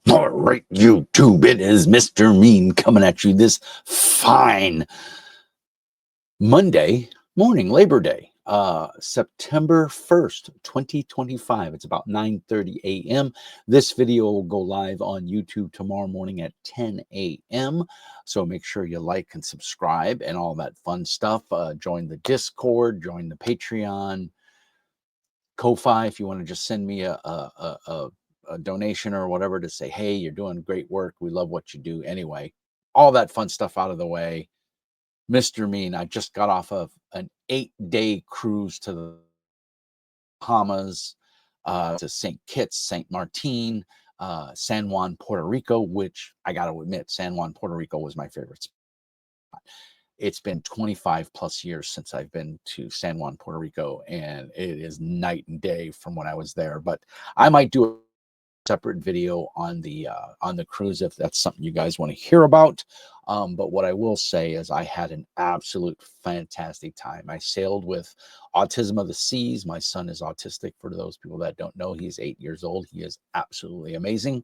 All right, YouTube, it is Mr. Mean coming at you this fine Monday morning, Labor Day, September 1st, 2025. It's about 9:30 a.m. This video will go live on YouTube tomorrow morning at 10 a.m. So make sure you like and subscribe and all that fun stuff. Join the Discord, join the Patreon, Ko-Fi if you want to just send me a donation or whatever to say, hey, you're doing great work. We love what you do. Anyway, all that fun stuff out of the way. Mr. Mean, I just got off of an 8-day cruise to the Bahamas, to St. Kitts, St. Martin, San Juan, Puerto Rico, which I got to admit, San Juan, Puerto Rico was my favorite spot. It's been 25 plus years since I've been to San Juan, Puerto Rico, and it is night and day from when I was there. But I might do a separate video on the cruise if that's something you guys want to hear about. But what I will say is I had an absolute fantastic time. I sailed with Autism of the Seas. My son is autistic. For those people that don't know, he's 8 years old. He is absolutely amazing,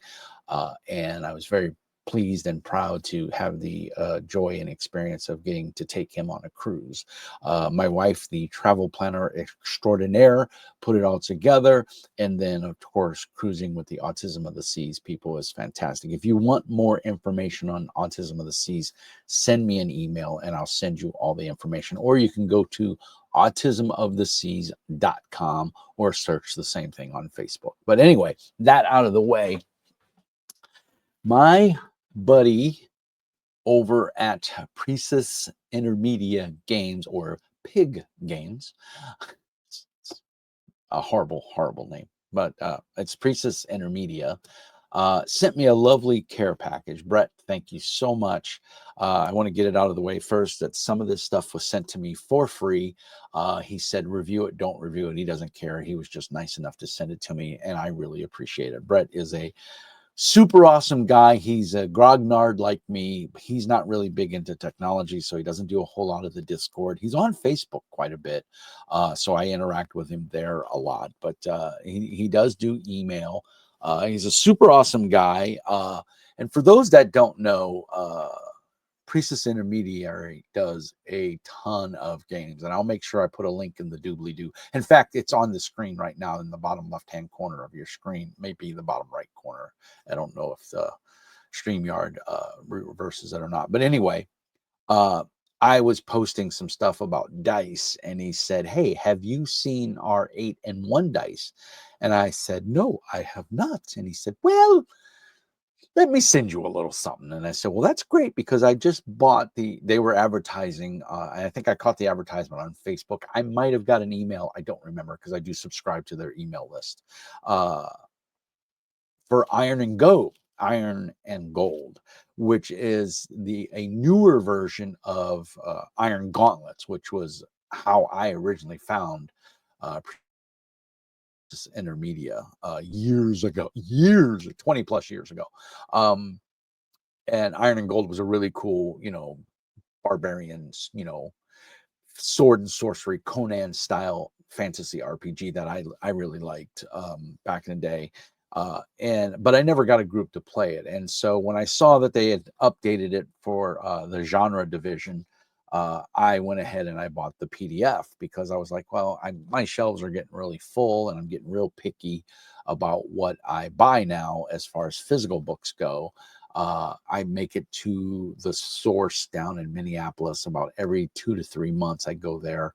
and I was very pleased and proud to have the joy and experience of getting to take him on a cruise. My wife, the travel planner extraordinaire, put it all together. And then, of course, cruising with the Autism of the Seas people is fantastic. If you want more information on Autism of the Seas, send me an email and I'll send you all the information. Or you can go to autismoftheseas.com or search the same thing on Facebook. But anyway, that out of the way, my buddy over at Precis Intermedia Games, or Pig Games, a horrible name, but it's Precis Intermedia, sent me a lovely care package. Brett, thank you so much. I want to get it out of the way first that some of this stuff was sent to me for free. He said, review it, don't review it. He doesn't care. He was just nice enough to send it to me, and I really appreciate it. Brett is a super awesome guy. He's a grognard like me. He's not really big into technology, so he doesn't do a whole lot of the Discord. He's on Facebook quite a bit, so I interact with him there a lot. But he does do email. He's a super awesome guy. And for those that don't know, Precis Intermediary does a ton of games, and I'll make sure I put a link in the doobly-doo. In fact, it's on the screen right now in the bottom left-hand corner of your screen, maybe the bottom right corner. I don't know if the StreamYard reverses it or not. But anyway, I was posting some stuff about dice, and he said, hey, have you seen our 8-and-1 dice? And I said, no, I have not. And he said, well, let me send you a little something. And I said, well, that's great, because I just bought they were advertising. And I think I caught the advertisement on Facebook. I might have got an email. I don't remember, because I do subscribe to their email list, for Iron and Gold, which is a newer version of Iron Gauntlets, which was how I originally found Intermedia years ago, 20 plus years ago. And Iron and Gold was a really cool, barbarians, sword and sorcery, Conan style fantasy RPG that I really liked back in the day. But I never got a group to play it. And so when I saw that they had updated it for the genre division, I went ahead and I bought the PDF, because I was like, well, my shelves are getting really full, and I'm getting real picky about what I buy now as far as physical books go. I make it to the source down in Minneapolis about every 2 to 3 months. I go there.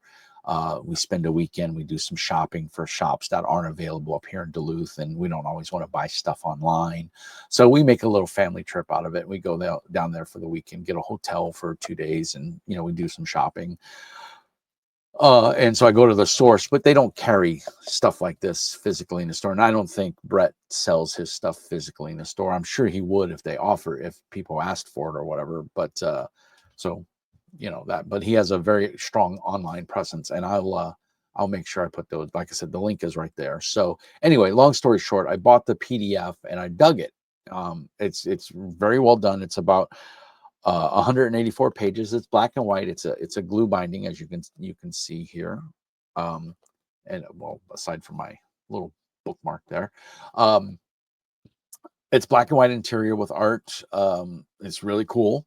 We spend a weekend. We do some shopping for shops that aren't available up here in Duluth, and we don't always want to buy stuff online. So we make a little family trip out of it. We go down there for the weekend, get a hotel for 2 days, and we do some shopping. And so I go to the source, but they don't carry stuff like this physically in the store. And I don't think Brett sells his stuff physically in the store. I'm sure he would if people asked for it or whatever. But so that. But he has a very strong online presence, and I'll make sure I put those. Like I said, the link is right there. So anyway, long story short, I bought the PDF and I dug it. It's very well done. It's about 184 pages. It's black and white. It's a glue binding, as you can see here. And well, aside from my little bookmark there, It's black and white interior with art. It's really cool.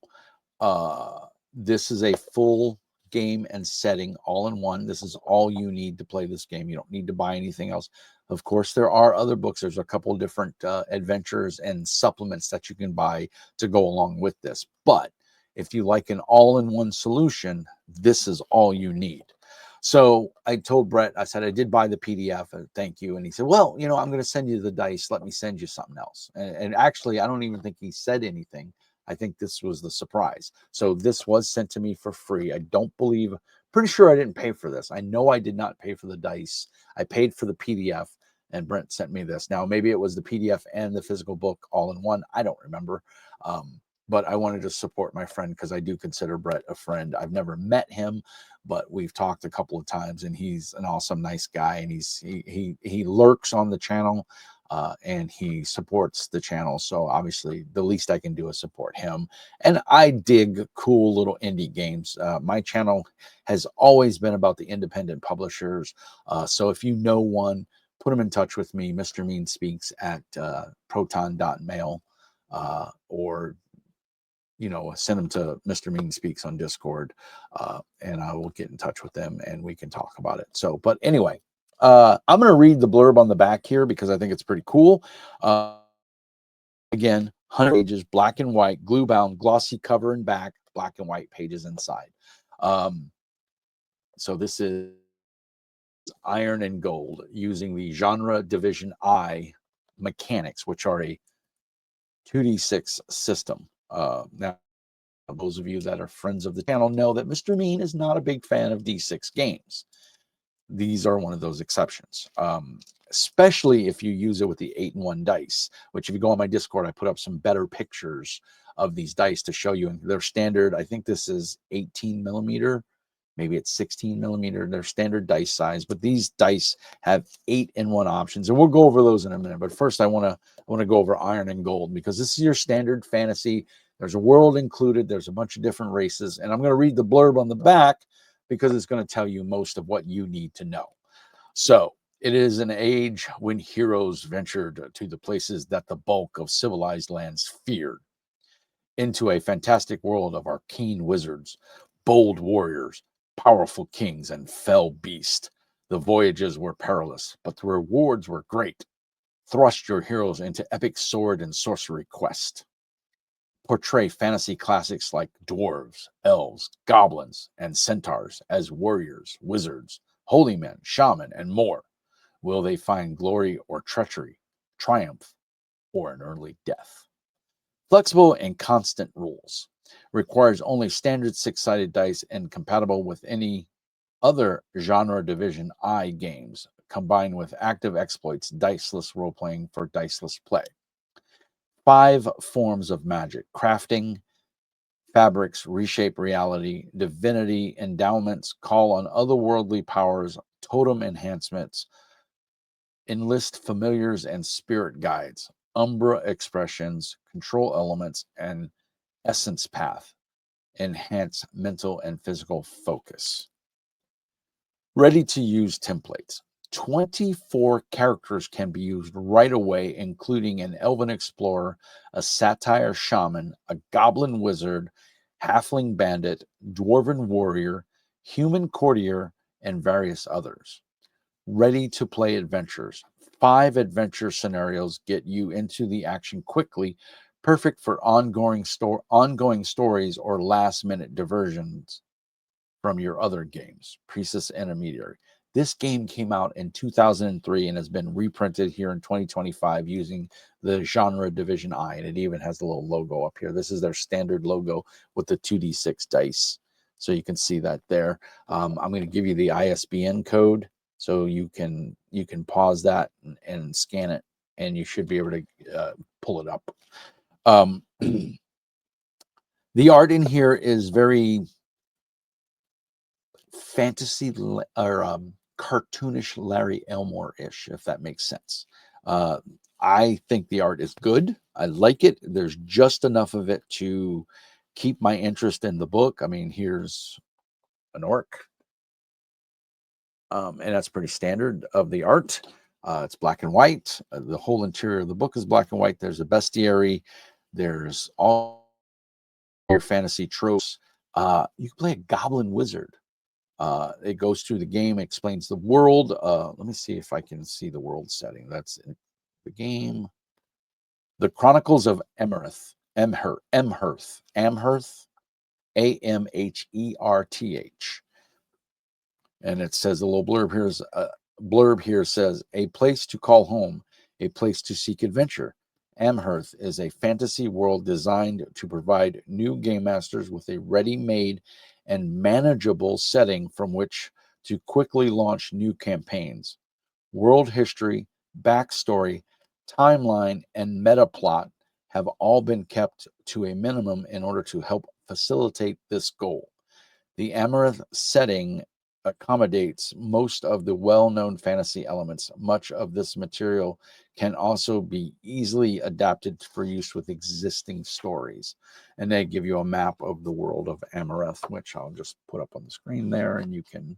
This is a full game and setting all in one. This is all you need to play this game. You don't need to buy anything else. Of course, there are other books. There's a couple of different adventures and supplements that you can buy to go along with this. But if you like an all-in-one solution, this is all you need. So I told Brett, I said, I did buy the PDF. Thank you. And he said, well, you know, I'm going to send you the dice. Let me send you something else. And actually, I don't even think he said anything. I think this was the surprise. So this was sent to me for free. I don't believe, pretty sure I didn't pay for this. I know I did not pay for the dice. I paid for the PDF and Brent sent me this. Now, maybe it was the PDF and the physical book all in one. I don't remember. But I wanted to support my friend because I do consider Brett a friend. I've never met him, but we've talked a couple of times, and he's an awesome, nice guy. And he lurks on the channel, and he supports the channel. So obviously, the least I can do is support him. And I dig cool little indie games. My channel has always been about the independent publishers. So if you know one, put him in touch with me, Mr. Mean Speaks at proton.mail, or send them to Mr. Mean Speaks on Discord, and I will get in touch with them and we can talk about it. So, but anyway, I'm going to read the blurb on the back here because I think it's pretty cool. Again, 100 pages, black and white, glue bound, glossy cover and back, black and white pages inside. So this is Iron and Gold using the Genre Division I mechanics, which are a 2d6 system. Now, those of you that are friends of the channel know that Mr. Mean is not a big fan of D6 games. These are one of those exceptions, especially if you use it with the 8-in-1 dice, which if you go on my Discord, I put up some better pictures of these dice to show you. And they're standard. I think this is 18 millimeter. Maybe it's 16 millimeter. They're standard dice size, but these dice have 8-in-1 options, and we'll go over those in a minute. But first, I want to go over Iron and Gold because this is your standard fantasy. There's a world included. There's a bunch of different races, and I'm going to read the blurb on the back because it's going to tell you most of what you need to know. So it is an age when heroes ventured to the places that the bulk of civilized lands feared, into a fantastic world of arcane wizards, bold warriors, powerful kings, and fell beasts. The voyages were perilous, but the rewards were great. Thrust your heroes into epic sword and sorcery quest. Portray fantasy classics like dwarves, elves, goblins, and centaurs as warriors, wizards, holy men, shaman, and more. Will they find glory or treachery, triumph, or an early death? Flexible and constant rules. Requires only standard 6-sided dice and compatible with any other Genre Division I games, combined with active exploits, diceless role-playing for diceless play. 5 forms of magic: crafting, fabrics, reshape reality, divinity, endowments, call on otherworldly powers, totem enhancements, enlist familiars and spirit guides, umbra expressions, control elements, and essence path, enhance mental and physical focus. Ready to use templates. 24 characters can be used right away, including an elven explorer, a satyr shaman, a goblin wizard, halfling bandit, dwarven warrior, human courtier, and various others. Ready to play adventures. 5 adventure scenarios get you into the action quickly, perfect for ongoing stories or last-minute diversions from your other games. Precis Intermedia. This game came out in 2003 and has been reprinted here in 2025 using the Genre Division I, and it even has the little logo up here. This is their standard logo with the 2d6 dice. So you can see that there. I'm going to give you the ISBN code so you can pause that and scan it, and you should be able to pull it up. The art in here is very fantasy or cartoonish Larry Elmore-ish, if that makes sense. I think the art is good. I like it. There's just enough of it to keep my interest in the book. I mean, here's an orc, and that's pretty standard of the art. It's black and white. The whole interior of the book is black and white. There's a bestiary. There's all your fantasy tropes. You can play a goblin wizard. It goes through the game, explains the world. Let me see if I can see the world setting. That's in the game. The Chronicles of Amherth. Amherth. Amherth. And it says a little blurb here says, a place to call home, a place to seek adventure. Amherth is a fantasy world designed to provide new game masters with a ready-made and manageable setting from which to quickly launch new campaigns. World history, backstory, timeline, and meta plot have all been kept to a minimum in order to help facilitate this goal. The Amaranth setting accommodates most of the well-known fantasy elements. Much of this material can also be easily adapted for use with existing stories. And they give you a map of the world of Amaranth, which I'll just put up on the screen there, and you can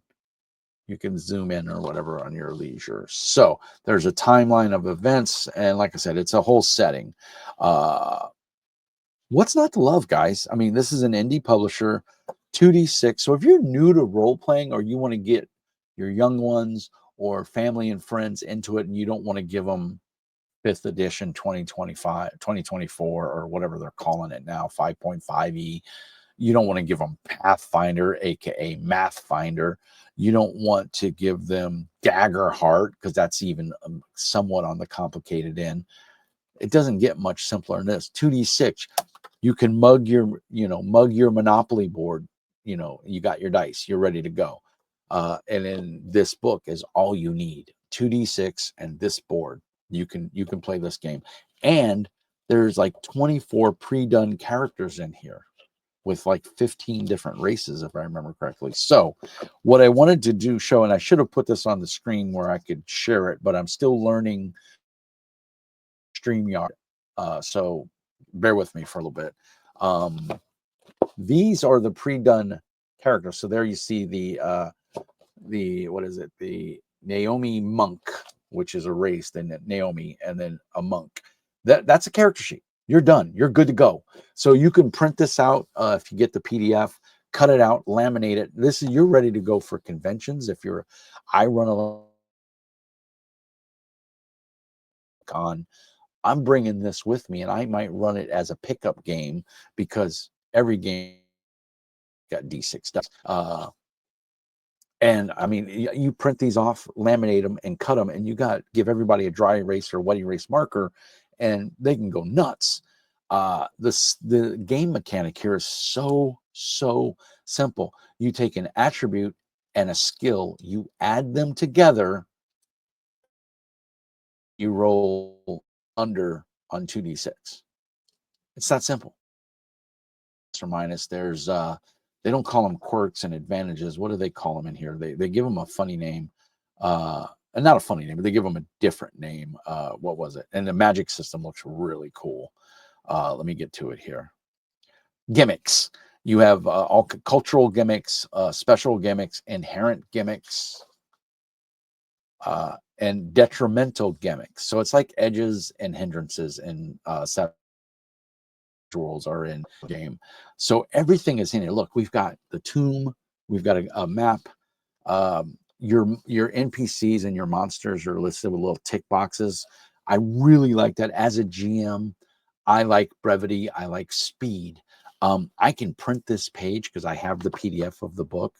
zoom in or whatever on your leisure. So there's a timeline of events, and like I said, it's a whole setting. What's not to love, guys? I mean, this is an indie publisher, 2d6. So if you're new to role playing, or you want to get your young ones or family and friends into it, and you don't want to give them 5th edition 2024, or whatever they're calling it now, 5.5e, you don't want to give them Pathfinder, aka Math Finder. You don't want to give them Daggerheart, because that's even somewhat on the complicated end. It doesn't get much simpler than this. 2d6. You can mug your Monopoly board. You got your dice. You're ready to go. And then this book is all you need. 2d6 and this board. You can play this game. And there's like 24 pre-done characters in here with like 15 different races, if I remember correctly. So what I wanted to show, and I should have put this on the screen where I could share it, but I'm still learning StreamYard. So bear with me for a little bit. These are the pre-done characters. So there you see the what is it? The Naomi monk, which is a race, then Naomi, and then a monk. That's a character sheet. You're done. You're good to go. So you can print this out if you get the PDF, cut it out, laminate it. You're ready to go for conventions. I run a con. I'm bringing this with me, and I might run it as a pickup game, because every game got D6 dice. And I mean, you print these off, laminate them, and cut them, and give everybody a dry erase or wet erase marker, and they can go nuts. The game mechanic here is so simple. You take an attribute and a skill, you add them together, you roll under on 2d6. It's that simple. Plus or minus. They don't call them quirks and advantages. What do they call them in here? They give them a funny name. And not a funny name, but they give them a different name. What was it? And the magic system looks really cool. Let me get to it here. Gimmicks. You have all cultural gimmicks, special gimmicks, inherent gimmicks, and detrimental gimmicks. So it's like edges and hindrances in rules are in the game. So everything is in here. Look, we've got the tomb, we've got a map. Your NPCs and your monsters are listed with little tick boxes. I really like that. As a GM, I like brevity, I like speed. I can print this page because I have the PDF of the book.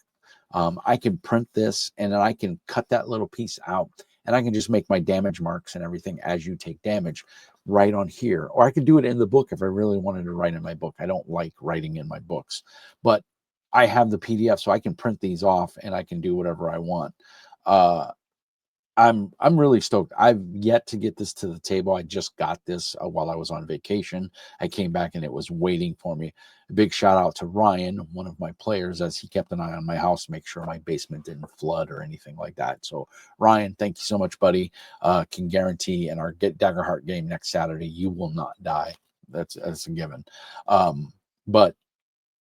I can print this, and then I can cut that little piece out, and I can just make my damage marks and everything as you take damage right on here. Or I could do it in the book if I really wanted to write in my book. I don't like writing in my books, but I have the PDF, so I can print these off and I can do whatever I want. I'm really stoked. I've yet to get this to the table. I just got this while I was on vacation. I came back and it was waiting for me. A big shout out to Ryan, one of my players, as he kept an eye on my house to make sure my basement didn't flood or anything like that. So Ryan, thank you so much, buddy. Can guarantee in our Get Daggerheart game next Saturday, you will not die. That's a given. But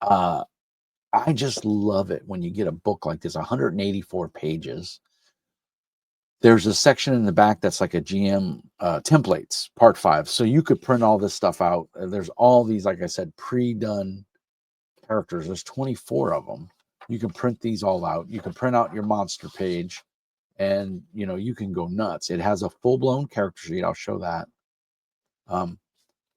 I just love it when you get a book like this, 184 pages. There's a section in the back that's like a GM templates, part 5. So you could print all this stuff out. There's all these, like I said, pre-done characters. There's 24 of them. You can print these all out. You can print out your monster page, and you can go nuts. It has a full-blown character sheet. I'll show that.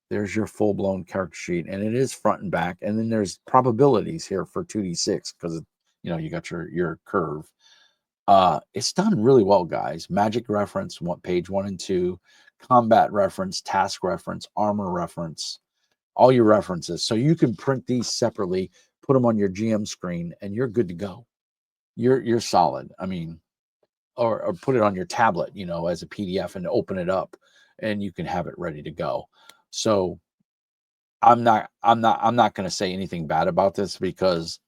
There's your full-blown character sheet, and it is front and back. And then there's probabilities here for 2d6 because you got your curve. It's done really well, guys. Magic reference, page 1 and 2, combat reference, task reference, armor reference, all your references. So you can print these separately, put them on your GM screen, and you're good to go. You're solid. I mean, or put it on your tablet, as a PDF and open it up, and you can have it ready to go. So I'm not going to say anything bad about this, because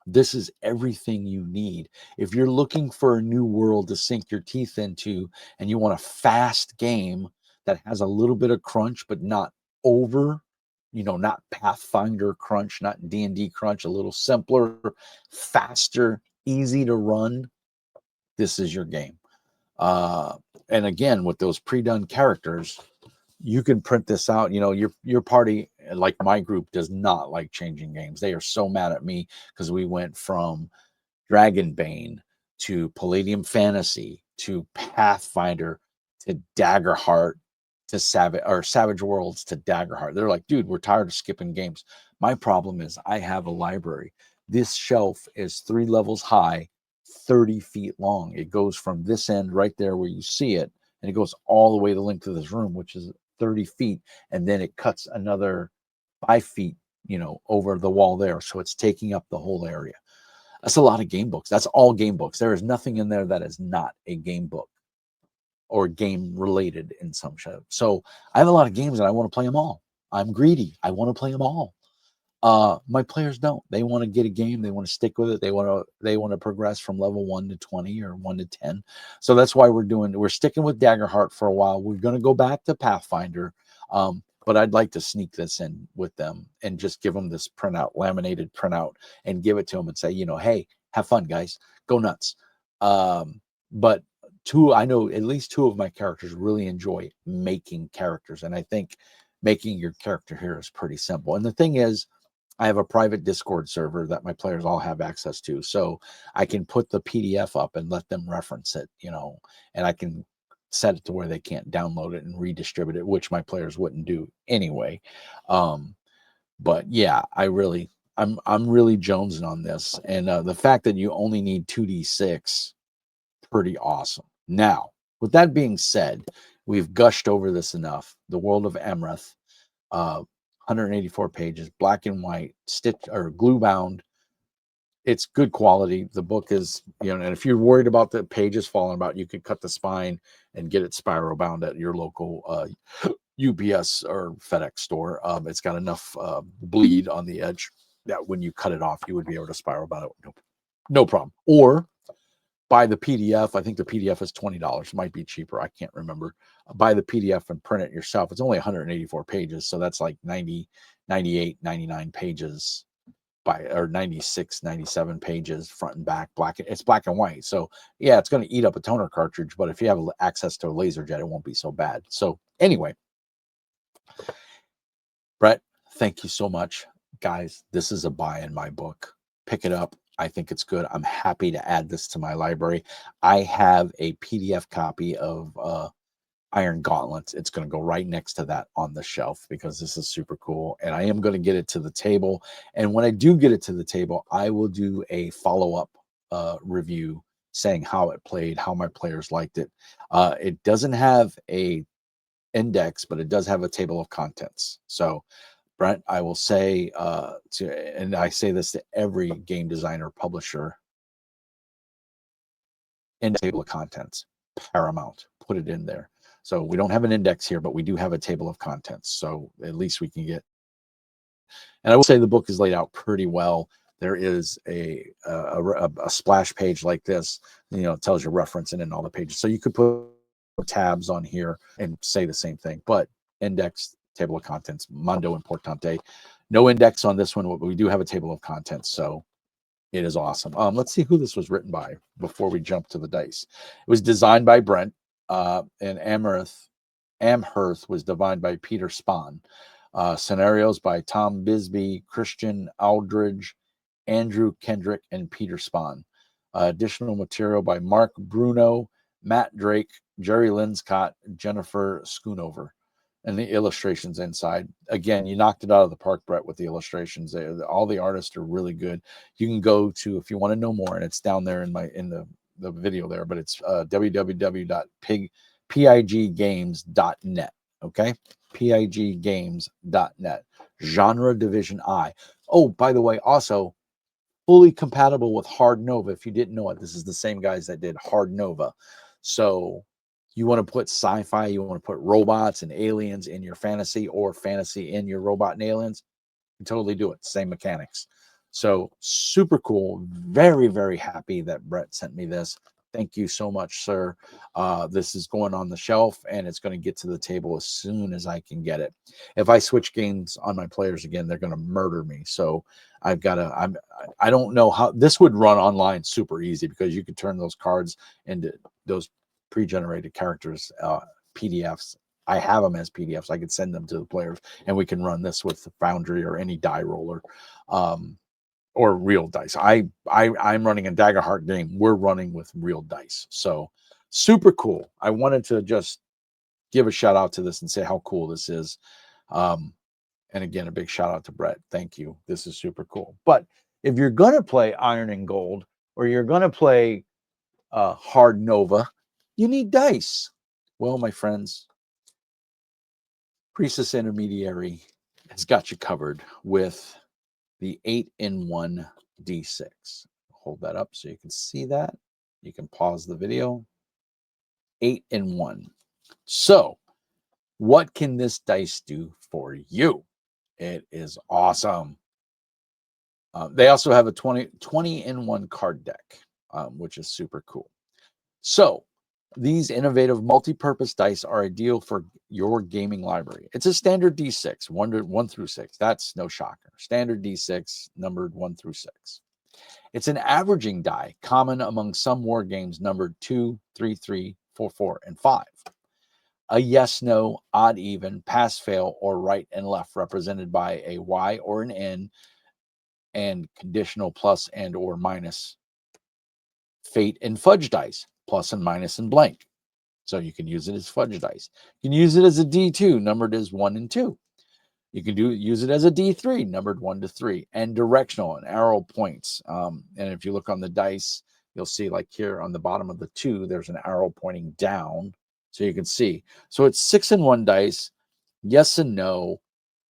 this is everything you need. If you're looking for a new world to sink your teeth into, and you want a fast game that has a little bit of crunch, but not over, not Pathfinder crunch, not D&D crunch, a little simpler, faster, easy to run, this is your game. And again, with those pre-done characters, you can print this out. Your party, like my group, does not like changing games. They are so mad at me because we went from Dragonbane to Palladium Fantasy to Pathfinder to Daggerheart to Savage Worlds to Daggerheart. They're like, dude, we're tired of skipping games. My problem is I have a library. This shelf is 3 levels high, 30 feet long. It goes from this end right there where you see it, and it goes all the way the length of this room, which is 30 feet, and then it cuts another 5 feet, over the wall there. So it's taking up the whole area. That's a lot of game books. That's all game books. There is nothing in there that is not a game book or game related in some shape. So I have a lot of games and I want to play them all. I'm greedy. I want to play them all. My players don't. They want to get a game. They want to stick with it. They want to progress from level 1 to 20 or 1 to 10. So that's why we're sticking with Daggerheart for a while. We're going to go back to Pathfinder. But I'd like to sneak this in with them and just give them this laminated printout, and give it to them and say, hey, have fun, guys, go nuts. But I know at least 2 of my characters really enjoy making characters, and I think making your character here is pretty simple. And the thing is, I have a private Discord server that my players all have access to, so I can put the PDF up and let them reference it, and I can set it to where they can't download it and redistribute it, which my players wouldn't do anyway. But yeah, I'm really jonesing on this, and the fact that you only need 2d6, pretty awesome. Now, with that being said, we've gushed over this enough. The World of Emrith, 184 pages, black and white, stitch or glue bound. It's good quality. The book is, and if you're worried about the pages falling about, you could cut the spine and get it spiral bound at your local UPS or FedEx store. It's got enough bleed on the edge that when you cut it off, you would be able to spiral bound it. No problem. Or buy the PDF. I think the PDF is $20. It might be cheaper. I can't remember. Buy the PDF and print it yourself. It's only 184 pages. So that's like 90, 98, 99 pages or 96, 97 pages front and back. It's black and white. So yeah, it's going to eat up a toner cartridge, but if you have access to a laser jet, it won't be so bad. So anyway, Brett, thank you so much. Guys, this is a buy in my book. Pick it up. I think it's good. I'm happy to add this to my library. I have a PDF copy of Iron Gauntlets. It's going to go right next to that on the shelf because this is super cool. And I am going to get it to the table. And when I do get it to the table, I will do a follow-up review saying how it played, how my players liked it. It doesn't have a index, but it does have a table of contents. So Brent, I will say and I say this to every game designer, publisher, in the table of contents, paramount, put it in there. So we don't have an index here, but we do have a table of contents. So at least we can get, and I will say the book is laid out pretty well. There is a splash page like this, it tells you referencing in all the pages. So you could put tabs on here and say the same thing, but index, table of contents, Mondo Importante. No index on this one, but we do have a table of contents. So It is awesome. Let's see who this was written by before we jump to the dice. It was designed by Brent, and Amherst was designed by Peter Spahn. Scenarios by Tom Bisbee, Christian Aldridge, Andrew Kendrick, and Peter Spahn. Additional material by Mark Bruno, Matt Drake, Jerry Linscott, Jennifer Schoonover. And the illustrations inside. Again, you knocked it out of the park, Brett, with the illustrations. All the artists are really good. You can go to, if you want to know more, and it's down there in the video there, but it's www.piggames.net. Okay, piggames.net. Genre Division I. Oh, by the way, also fully compatible with Hard Nova. If you didn't know it, this is the same guys that did Hard Nova. So you want to put sci-fi, you want to put robots and aliens in your fantasy, or fantasy in your robot and aliens, you can totally do it. Same mechanics. So super cool. Very, very happy that Brett sent me this. Thank you so much, sir. This is going on the shelf, and it's going to get to the table as soon as I can get it. If I switch games on my players again, they're going to murder me. So I've got to. I don't know how this would run online super easy, because you could turn those cards into those pre-generated characters, PDFs. I have them as PDFs. I could send them to the players, and we can run this with the Foundry or any die roller, or real dice. I'm running a Daggerheart game. We're running with real dice. So super cool. I wanted to just give a shout out to this and say how cool this is. And again, a big shout out to Brett. Thank you. This is super cool. But if you're going to play Iron and Gold, or you're going to play Hard Nova, you need dice. Well, my friends, Precis Intermediary has got you covered with the 8-in-1 D6. Hold that up so you can see that. You can pause the video. 8-in-1. So, what can this dice do for you? It is awesome. They also have a 20-in-1 card deck, which is super cool. So, these innovative multi-purpose dice are ideal for your gaming library. It's a standard D6, 1 through 6. That's no shocker. Standard D6, numbered 1 through 6. It's an averaging die, common among some war games numbered 2, 3, 3, 4, 4, and 5. A yes, no, odd, even, pass, fail, or right and left, represented by a Y or an N, and conditional plus and or minus. Fate and fudge dice, plus and minus and blank. So you can use it as fudge dice. You can use it as a D2, numbered as 1 and 2. You can use it as a D3, numbered 1 to 3, and directional and arrow points. And if you look on the dice, you'll see, like here on the bottom of the 2, there's an arrow pointing down, so you can see. So it's 6-in-1 dice, yes and no.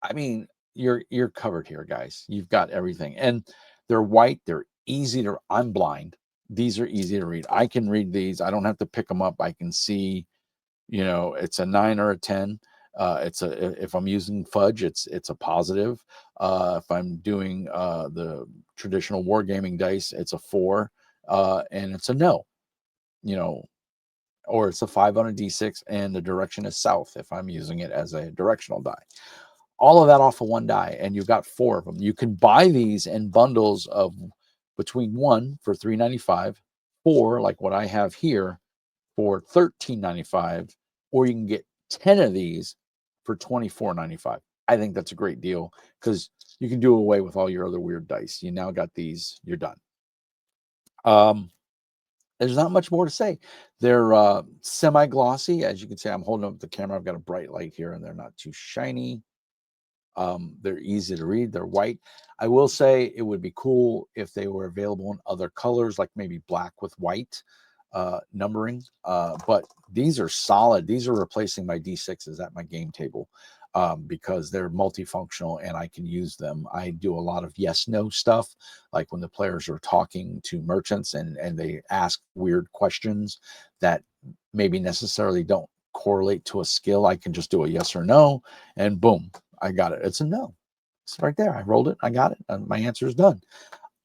I mean, you're covered here, guys. You've got everything, and they're white. They're easy to. I'm blind. These are easy to read. I can read these. I don't have to pick them up. I can see, it's a 9 or a 10. If I'm using fudge, it's a positive. If I'm doing the traditional wargaming dice, it's a 4, and it's a no, or it's a 5 on a D6, and the direction is south if I'm using it as a directional die. All of that off of 1 die, and you've got 4 of them. You can buy these in bundles of between 1 for $3.95, 4 like what I have here for $13.95, or you can get 10 of these for $24.95. I think that's a great deal, because you can do away with all your other weird dice. You now got these, you're done. There's not much more to say. They're semi-glossy. As you can see, I'm holding up the camera. I've got a bright light here, and they're not too shiny. They're easy to read. They're white. I will say it would be cool if they were available in other colors, like maybe black with white numbering. But these are solid. These are replacing my D6s at my game table, because they're multifunctional and I can use them. I do a lot of yes-no stuff, like when the players are talking to merchants and they ask weird questions that maybe necessarily don't correlate to a skill. I can just do a yes or no, and boom, I got it. It's a no. It's right there. I rolled it. I got it. And my answer is done.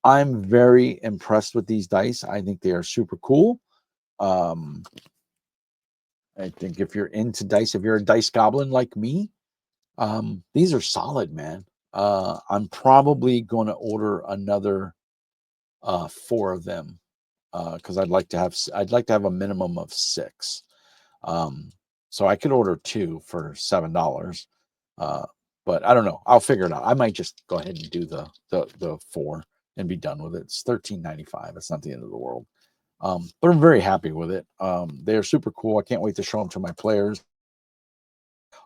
I'm very impressed with these dice. I think they are super cool. I think if you're into dice, if you're a dice goblin like me, these are solid, man. I'm probably going to order another 4 of them, because I'd like to have a minimum of 6. So I could order 2 for $7. But I don't know. I'll figure it out. I might just go ahead and do the 4 and be done with it. It's $13.95. It's not the end of the world. But I'm very happy with it. They're super cool. I can't wait to show them to my players.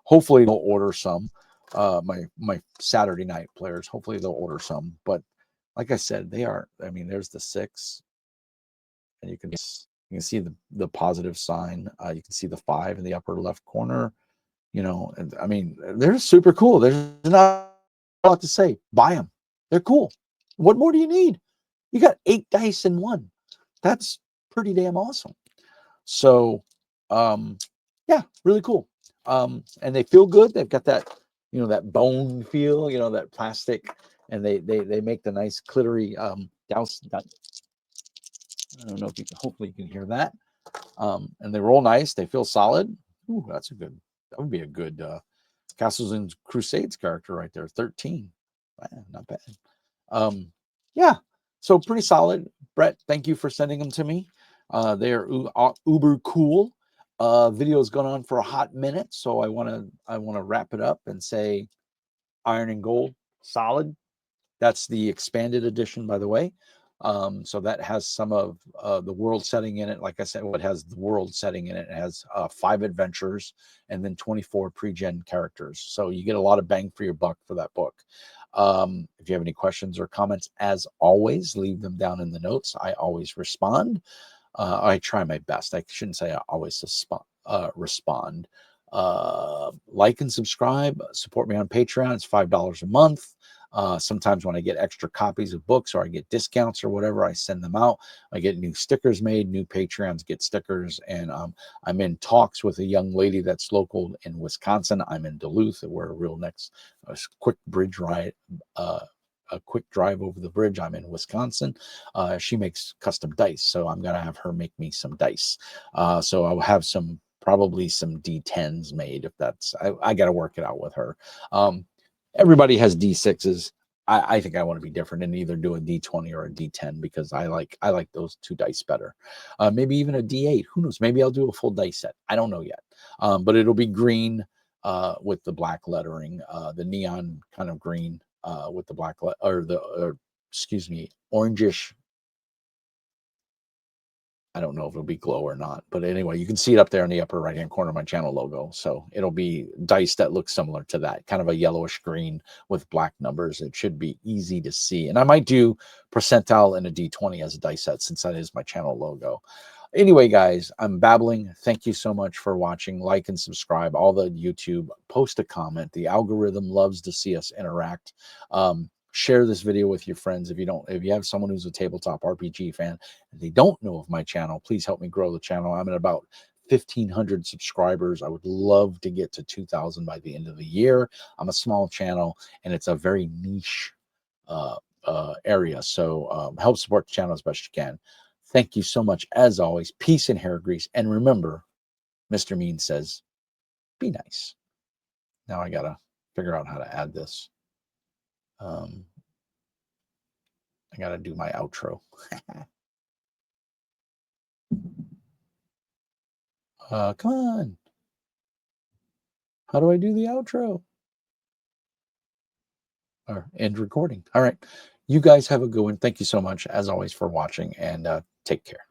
Hopefully they'll order some. My Saturday night players. Hopefully they'll order some. But like I said, they are. I mean, there's the 6, and you can see the positive sign. You can see the 5 in the upper left corner. And I mean, they're super cool. There's not a lot to say. Buy them. They're cool. What more do you need? You got 8 dice in one. That's pretty damn awesome. So, yeah, really cool. And they feel good. They've got that, that bone feel, that plastic, and they make the nice glittery douse. I don't know if you can. Hopefully, you can hear that. And they roll nice. They feel solid. Ooh, that would be a good Castles and Crusades character right there. 13. Man, not bad. Yeah, so pretty solid. Brett, thank you for sending them to me. They are uber cool. Video's gone on for a hot minute, so I want to wrap it up and say Iron and Gold, solid. That's the expanded edition, by the way. So that has some of the world setting in it. Like I said, what has the world setting in it? It has 5 adventures and then 24 pre-gen characters. So you get a lot of bang for your buck for that book. If you have any questions or comments, as always, leave them down in the notes. I always respond. I try my best. I shouldn't say I always respond. Like and subscribe. Support me on Patreon. It's $5 a month. Sometimes when I get extra copies of books or I get discounts or whatever, I send them out. I get new stickers made. New Patreons get stickers. And I'm in talks with a young lady that's local in Wisconsin. I'm in Duluth. We're real next. A quick bridge ride. A quick drive over the bridge. I'm in Wisconsin. She makes custom dice, so I'm gonna have her make me some dice. So I'll have probably some D10s made. If I got to work it out with her. Everybody has D6s. I think I want to be different and either do a D20 or a D10 because I like those 2 dice better. Maybe even a D8. Who knows? Maybe I'll do a full dice set. I don't know yet. But it'll be green with the black lettering, the neon kind of green with the black excuse me, orangish. I don't know if it'll be glow or not, but anyway, you can see it up there in the upper right-hand corner of my channel logo. So it'll be dice that look similar to that, kind of a yellowish green with black numbers. It should be easy to see. And I might do percentile and a D20 as a dice set since that is my channel logo. Anyway, guys, I'm babbling. Thank you so much for watching. Like and subscribe. All the YouTube, post a comment. The algorithm loves to see us interact. Share this video with your friends. If you have someone who's a tabletop RPG fan and they don't know of my channel, please help me grow the channel. I'm at about 1,500 subscribers. I would love to get to 2,000 by the end of the year. I'm a small channel and it's a very niche area. So help support the channel as best you can. Thank you so much. As always, peace and hair grease. And remember, Mr. Mean says, be nice. Now I got to figure out how to add this. I got to do my outro. Come on. How do I do the outro? Or end recording. All right. You guys have a good one. Thank you so much, as always, for watching, and take care.